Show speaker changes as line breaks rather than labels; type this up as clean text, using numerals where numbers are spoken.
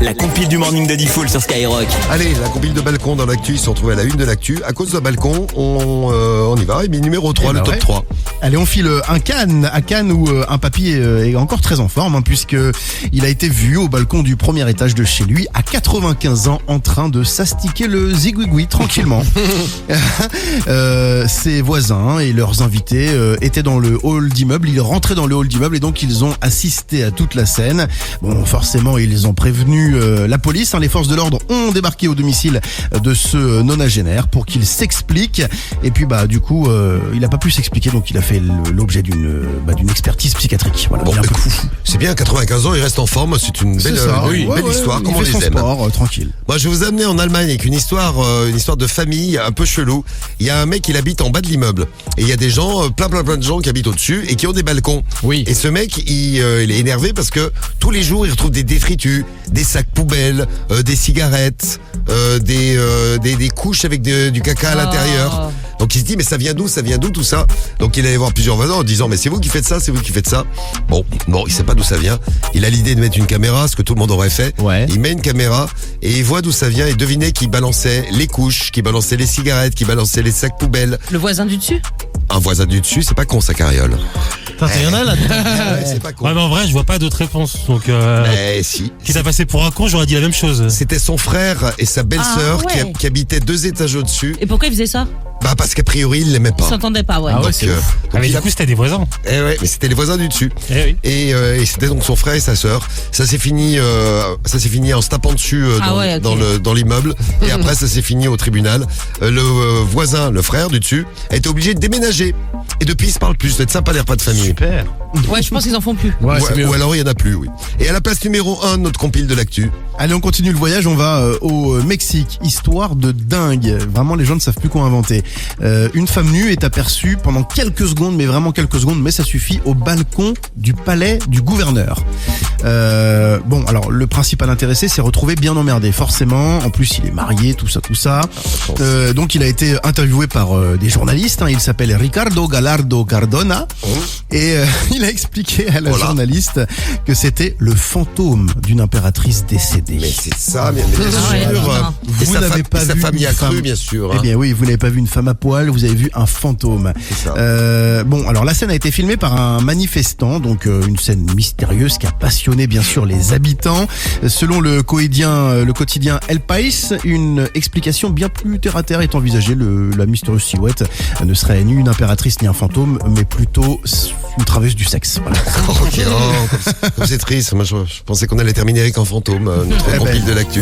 La compile du morning de Diffoul sur Skyrock.
Allez, la compile de balcon dans l'actu, ils sont retrouvés à la une de l'actu. À cause d'un balcon, on y va. Et bien, numéro 3, le top 3.
Allez, on file à Cannes où un papy est encore très en forme, puisque il a été vu au balcon du premier étage de chez lui à 95 ans en train de s'astiquer le zigouigoui tranquillement. Ses voisins et leurs invités étaient dans le hall d'immeuble. Ils rentraient dans le hall d'immeuble et donc ils ont assisté à toute la scène. Bon, forcément, ils ont prévenu la police. Les forces de l'ordre ont débarqué au domicile de ce nonagénaire pour qu'il s'explique. Et puis, du coup, il n'a pas pu s'expliquer, donc il a fait l'objet d'une expertise psychiatrique. Voilà,
bon,
un peu fou.
C'est bien, 95 ans, il reste en forme. C'est une belle, belle histoire, comme on les aime.
Sport, tranquille.
Moi, je vais vous amener en Allemagne avec une histoire de famille un peu chelou. Il y a un mec, il habite en bas de l'immeuble. Et il y a des gens, plein de gens qui habitent au-dessus et qui ont des balcons.
Oui.
Et ce mec, il est énervé parce que tous les jours, il retrouve des détritus, des sacs poubelles, des cigarettes, des couches avec du caca à l'intérieur. Donc il se dit, mais ça vient d'où tout ça? Donc il allait voir plusieurs voisins en disant, mais c'est vous qui faites ça, c'est vous qui faites ça. Bon, il sait pas d'où ça vient. Il a l'idée de mettre une caméra, ce que tout le monde aurait fait.
Ouais.
Il met une caméra et il voit d'où ça vient et devinez qui balançait les couches, qui balançait les cigarettes, qui balançait les sacs poubelles.
Le voisin du dessus?
Un voisin du dessus, c'est pas con ça, Carriole.
Il y en a là.
Ouais, c'est pas con.
Ouais, mais en vrai, je vois pas d'autres réponses. Donc,
Mais si.
qui t'a passé pour un con, j'aurais dit la même chose.
C'était son frère et sa belle-sœur qui habitaient 2 étages au-dessus.
Et pourquoi il faisait ça?
Parce qu'a priori, il l'aimait
Ils
pas.
s'entendaient pas, ouais.
Ah ouais,
Donc,
c'est ouf. Mais
il
du
a-
coup, c'était des voisins.
ouais, mais c'était les voisins du dessus.
Oui.
Et c'était donc son frère et sa sœur. Ça s'est fini en se tapant dessus dans l'immeuble. Et après, ça s'est fini au tribunal. Le voisin, le frère du dessus, a été obligé de déménager. Et depuis, ils se parlent plus. C'est sympa les repas de famille.
Super.
Ouais, je pense qu'ils en font plus.
Ouais, c'est mieux.
Ou alors il y en a plus, oui. Et à la place numéro 1 de notre compile de l'actu.
Allez, on continue le voyage, on va au Mexique. Histoire de dingue. Vraiment, les gens ne savent plus quoi inventer. Une femme nue est aperçue pendant quelques secondes, mais vraiment quelques secondes, mais ça suffit, au balcon du palais du gouverneur. Bon, alors, le principal intéressé s'est retrouvé bien emmerdé, forcément. En plus, il est marié, tout ça. Donc, il a été interviewé par des journalistes. Il s'appelle Ricardo Gallardo Cardona. Et il a expliqué à la journaliste que c'était le fantôme d'une impératrice décédée.
Mais c'est ça, bien sûr.
non.
Et
Vous
sa
n'avez pas
sa
vu
famille
une
a cru,
femme.
bien sûr.
Eh bien oui, vous n'avez pas vu une femme à poil, vous avez vu un fantôme.
C'est ça.
Bon, alors la scène a été filmée par un manifestant, donc une scène mystérieuse qui a passionné bien sûr les habitants. Selon le quotidien El País, une explication bien plus terre à terre est envisagée. La mystérieuse silhouette ne serait ni une impératrice ni un fantôme, mais plutôt une travailleuse du sexe. Voilà.
Ok, comme c'est triste. Moi, je pensais qu'on allait terminer avec un fantôme, notre compile de l'actu.